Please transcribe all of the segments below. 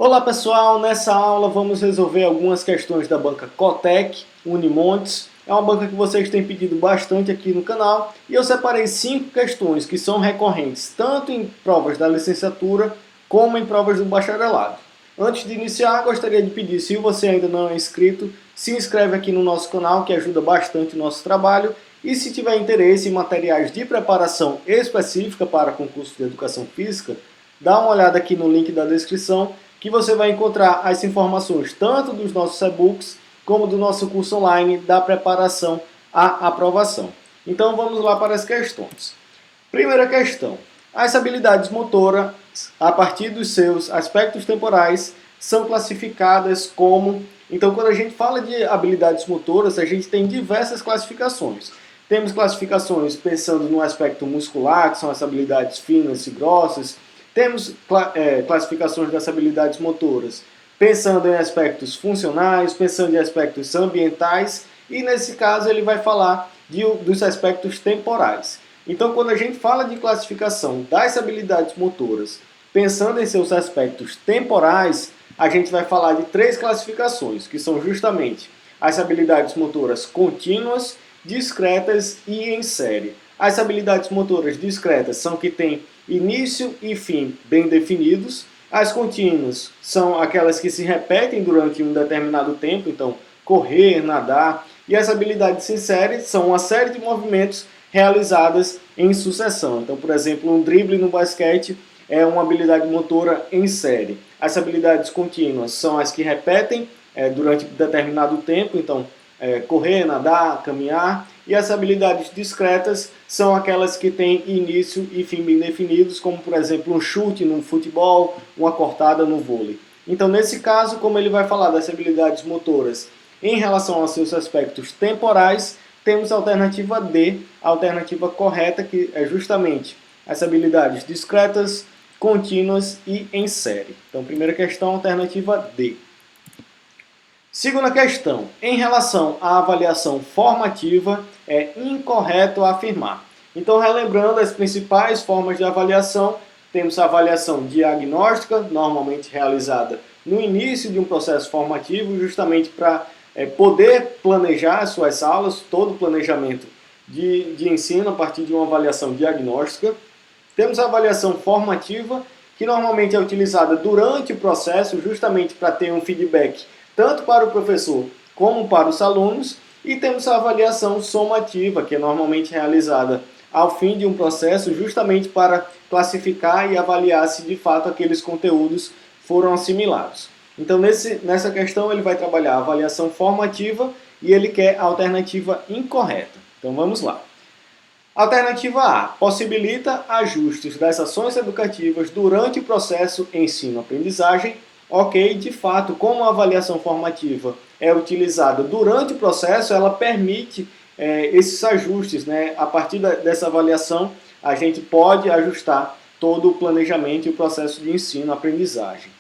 Olá pessoal, nessa aula vamos resolver algumas questões da banca Cotec, Unimontes. É uma banca que vocês têm pedido bastante aqui no canal e eu separei 5 questões que são recorrentes tanto em provas da licenciatura como em provas do bacharelado. Antes de iniciar, gostaria de pedir, se você ainda não é inscrito, se inscreve aqui no nosso canal que ajuda bastante o nosso trabalho e se tiver interesse em materiais de preparação específica para concurso de educação física, dá uma olhada aqui no link da descrição que você vai encontrar as informações tanto dos nossos e-books como do nosso curso online da preparação à aprovação. Então vamos lá para as questões. Primeira questão. As habilidades motoras, a partir dos seus aspectos temporais, são classificadas como... Então quando a gente fala de habilidades motoras, a gente tem diversas classificações. Temos classificações pensando no aspecto muscular, que são as habilidades finas e grossas. Temos classificações das habilidades motoras pensando em aspectos funcionais, pensando em aspectos ambientais e nesse caso ele vai falar dos aspectos temporais. Então quando a gente fala de classificação das habilidades motoras pensando em seus aspectos temporais, a gente vai falar de 3 classificações, que são justamente as habilidades motoras contínuas, discretas e em série. As habilidades motoras discretas são que têm início e fim bem definidos. As contínuas são aquelas que se repetem durante um determinado tempo, então correr, nadar. E as habilidades em série são uma série de movimentos realizadas em sucessão. Então, por exemplo, um drible no basquete é uma habilidade motora em série. As habilidades contínuas são as que repetem durante determinado tempo, então correr, nadar, caminhar. E as habilidades discretas são aquelas que têm início e fim bem definidos, como por exemplo um chute no futebol, uma cortada no vôlei. Então nesse caso, como ele vai falar das habilidades motoras em relação aos seus aspectos temporais, temos a alternativa D, a alternativa correta, que é justamente as habilidades discretas, contínuas e em série. Então primeira questão, alternativa D. Segunda questão, em relação à avaliação formativa, é incorreto afirmar. Então, relembrando as principais formas de avaliação, temos a avaliação diagnóstica, normalmente realizada no início de um processo formativo, justamente para poder planejar as suas aulas, todo o planejamento de ensino a partir de uma avaliação diagnóstica. Temos a avaliação formativa, que normalmente é utilizada durante o processo, justamente para ter um feedback tanto para o professor como para os alunos, e temos a avaliação somativa, que é normalmente realizada ao fim de um processo, justamente para classificar e avaliar se de fato aqueles conteúdos foram assimilados. Então nessa questão ele vai trabalhar a avaliação formativa e ele quer a alternativa incorreta. Então vamos lá. Alternativa A, possibilita ajustes das ações educativas durante o processo ensino-aprendizagem. Ok, de fato, como a avaliação formativa é utilizada durante o processo, ela permite esses ajustes, né? A partir dessa avaliação, a gente pode ajustar todo o planejamento e o processo de ensino-aprendizagem.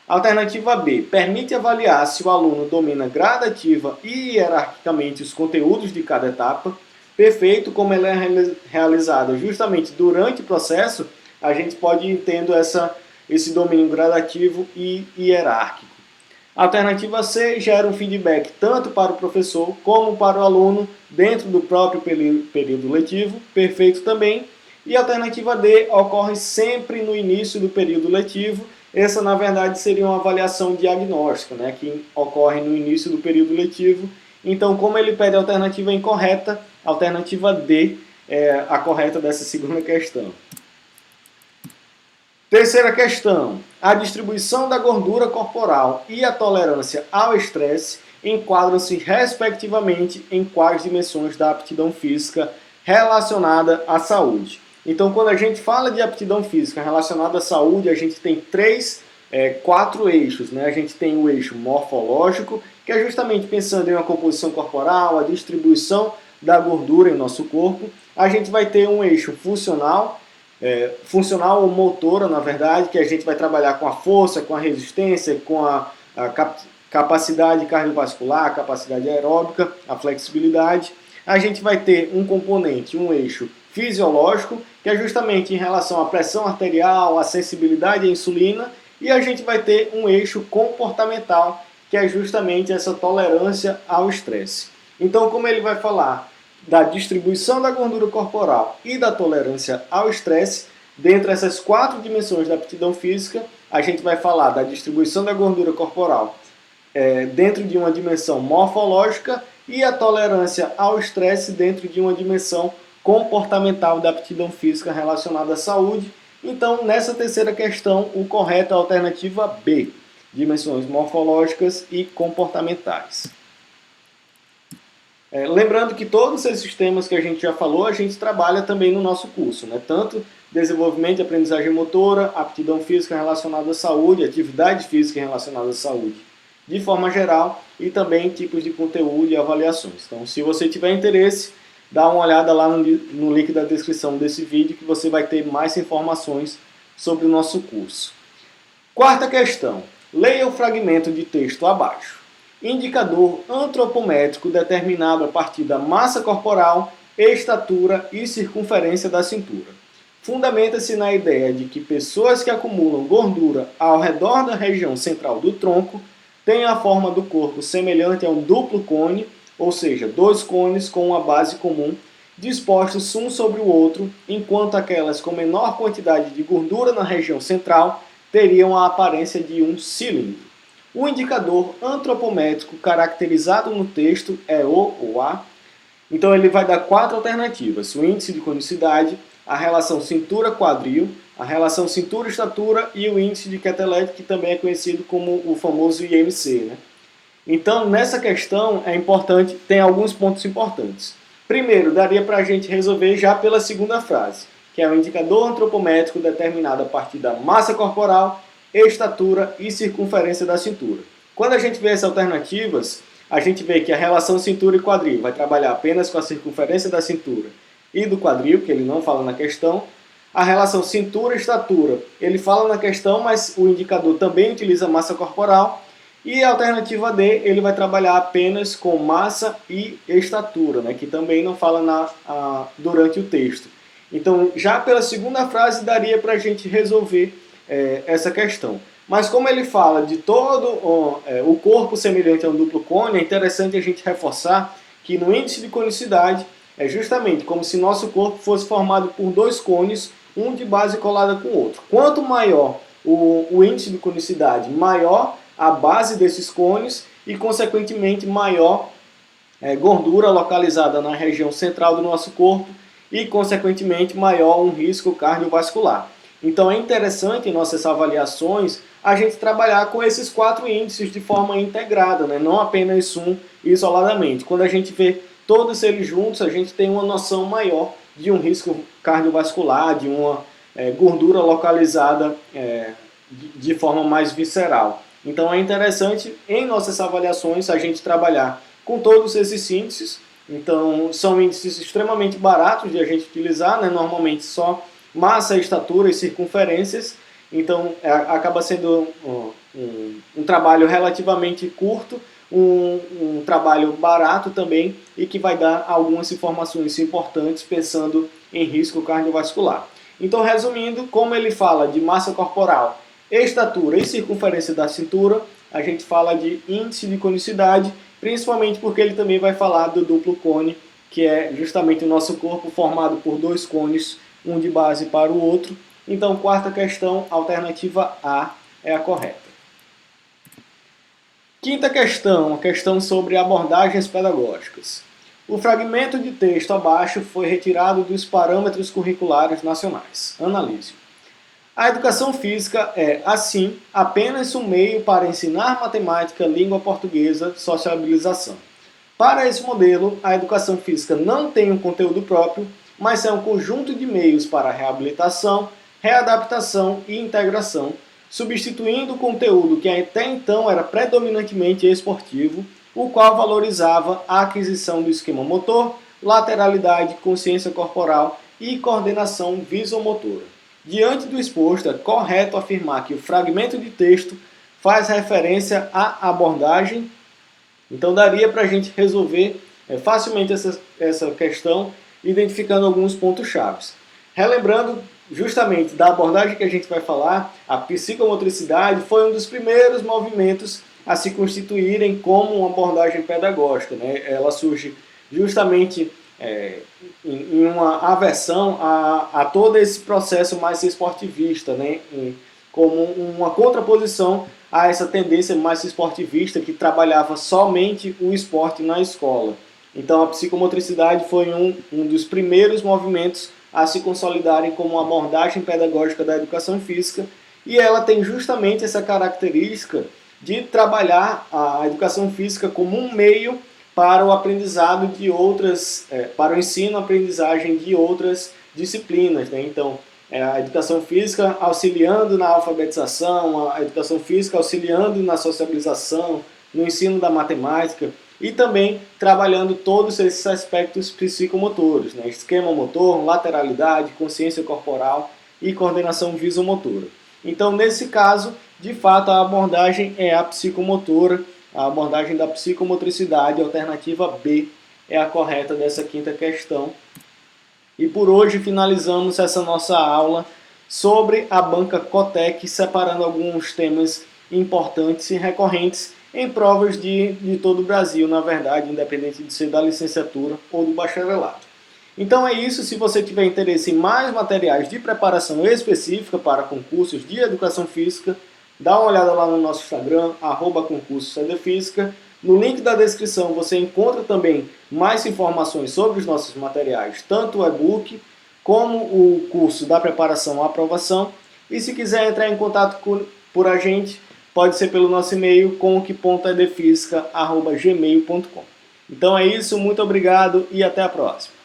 Alternativa B, permite avaliar se o aluno domina gradativa e hierarquicamente os conteúdos de cada etapa. Perfeito, como ela é realizada justamente durante o processo, a gente pode ir tendo esse domínio gradativo e hierárquico. Alternativa C gera um feedback tanto para o professor como para o aluno dentro do próprio período letivo, perfeito também. E a alternativa D ocorre sempre no início do período letivo. Essa, na verdade, seria uma avaliação diagnóstica, né, que ocorre no início do período letivo. Então, como ele pede a alternativa incorreta, a alternativa D é a correta dessa segunda questão. Terceira questão, a distribuição da gordura corporal e a tolerância ao estresse enquadram-se respectivamente em quais dimensões da aptidão física relacionada à saúde. Então, quando a gente fala de aptidão física relacionada à saúde, a gente tem 4 eixos, né? A gente tem o eixo morfológico, que é justamente pensando em uma composição corporal, a distribuição da gordura em nosso corpo. A gente vai ter um eixo funcional, funcional ou motora, na verdade, que a gente vai trabalhar com a força, com a resistência, com a capacidade cardiovascular, a capacidade aeróbica, a flexibilidade. A gente vai ter um componente, um eixo fisiológico, que é justamente em relação à pressão arterial, à sensibilidade à insulina, E a gente vai ter um eixo comportamental, que é justamente essa tolerância ao estresse. Então, como ele vai falar da distribuição da gordura corporal e da tolerância ao estresse, dentro dessas 4 dimensões da aptidão física, a gente vai falar da distribuição da gordura corporal dentro de uma dimensão morfológica e a tolerância ao estresse dentro de uma dimensão comportamental da aptidão física relacionada à saúde. Então, nessa terceira questão, o correto é a alternativa B, dimensões morfológicas e comportamentais. Lembrando que todos esses temas que a gente já falou, a gente trabalha também no nosso curso, né? Tanto desenvolvimento de aprendizagem motora, aptidão física relacionada à saúde, atividade física relacionada à saúde, de forma geral, e também tipos de conteúdo e avaliações. Então, se você tiver interesse, dá uma olhada lá no link da descrição desse vídeo que você vai ter mais informações sobre o nosso curso. Quarta questão. Leia o fragmento de texto abaixo. Indicador antropométrico determinado a partir da massa corporal, estatura e circunferência da cintura. Fundamenta-se na ideia de que pessoas que acumulam gordura ao redor da região central do tronco têm a forma do corpo semelhante a um duplo cone, ou seja, 2 cones com uma base comum, dispostos um sobre o outro, enquanto aquelas com menor quantidade de gordura na região central teriam a aparência de um cilindro. O indicador antropométrico caracterizado no texto é o ou a. Então ele vai dar 4 alternativas: o índice de conicidade, a relação cintura-quadril, a relação cintura-estatura e o índice de Quetelet, que também é conhecido como o famoso IMC, né? Então, nessa questão, é importante, tem alguns pontos importantes. Primeiro, daria para a gente resolver já pela segunda frase, que é o indicador antropométrico determinado a partir da massa corporal, estatura e circunferência da cintura. Quando a gente vê essas alternativas, a gente vê que a relação cintura e quadril vai trabalhar apenas com a circunferência da cintura e do quadril, que ele não fala na questão. A relação cintura-estatura, ele fala na questão, mas o indicador também utiliza massa corporal. E a alternativa D, ele vai trabalhar apenas com massa e estatura, né, que também não fala durante o texto. Então, já pela segunda frase, daria para a gente resolver essa questão. Mas como ele fala de todo o corpo semelhante a um duplo cone, é interessante a gente reforçar que no índice de conicidade é justamente como se nosso corpo fosse formado por 2 cones, um de base colada com o outro. Quanto maior o índice de conicidade, maior a base desses cones e, consequentemente, maior gordura localizada na região central do nosso corpo e, consequentemente, maior um risco cardiovascular. Então, é interessante em nossas avaliações a gente trabalhar com esses 4 índices de forma integrada, né? Não apenas um isoladamente. Quando a gente vê todos eles juntos, a gente tem uma noção maior de um risco cardiovascular, de uma gordura localizada de forma mais visceral. Então é interessante em nossas avaliações a gente trabalhar com todos esses índices. Então são índices extremamente baratos de a gente utilizar, né? Normalmente só massa, estatura e circunferências. Então acaba sendo um trabalho relativamente curto, um trabalho barato também e que vai dar algumas informações importantes pensando em risco cardiovascular. Então, resumindo, como ele fala de massa corporal, estatura e circunferência da cintura, a gente fala de índice de conicidade, principalmente porque ele também vai falar do duplo cone, que é justamente o nosso corpo formado por 2 cones, um de base para o outro. Então, quarta questão, alternativa A é a correta. Quinta questão, a questão sobre abordagens pedagógicas. O fragmento de texto abaixo foi retirado dos parâmetros curriculares nacionais. Analise. A educação física é, assim, apenas um meio para ensinar matemática, língua portuguesa, sociabilização. Para esse modelo, a educação física não tem um conteúdo próprio, mas é um conjunto de meios para reabilitação, readaptação e integração, substituindo o conteúdo que até então era predominantemente esportivo, o qual valorizava a aquisição do esquema motor, lateralidade, consciência corporal e coordenação visomotora. Diante do exposto, é correto afirmar que o fragmento de texto faz referência à abordagem. Então daria para a gente resolver facilmente essa questão, identificando alguns pontos chaves. Relembrando justamente da abordagem que a gente vai falar, a psicomotricidade foi um dos primeiros movimentos a se constituírem como uma abordagem pedagógica, né? Ela surge justamente em uma aversão a todo esse processo mais esportivista, né? Como uma contraposição a essa tendência mais esportivista que trabalhava somente o esporte na escola. Então a psicomotricidade foi um dos primeiros movimentos a se consolidarem como uma abordagem pedagógica da educação física, e ela tem justamente essa característica de trabalhar a educação física como um meio para o aprendizado de outras, para o ensino-aprendizagem de outras disciplinas, né? Então, a educação física auxiliando na alfabetização, a educação física auxiliando na socialização, no ensino da matemática e também trabalhando todos esses aspectos psicomotores, né? Esquema motor, lateralidade, consciência corporal e coordenação visomotora. Então, nesse caso, de fato, a abordagem é a psicomotora, a abordagem da psicomotricidade, a alternativa B é a correta dessa quinta questão. E por hoje finalizamos essa nossa aula sobre a banca Cotec, separando alguns temas importantes e recorrentes em provas de todo o Brasil, na verdade, independente de ser da licenciatura ou do bacharelado. Então é isso, se você tiver interesse em mais materiais de preparação específica para concursos de educação física, dá uma olhada lá no nosso Instagram, @concurso-cdfísica. No link da descrição você encontra também mais informações sobre os nossos materiais, tanto o e-book como o curso da preparação à aprovação. E se quiser entrar em contato por a gente, pode ser pelo nosso e-mail conc.edfísica@gmail.com. Então é isso, muito obrigado e até a próxima.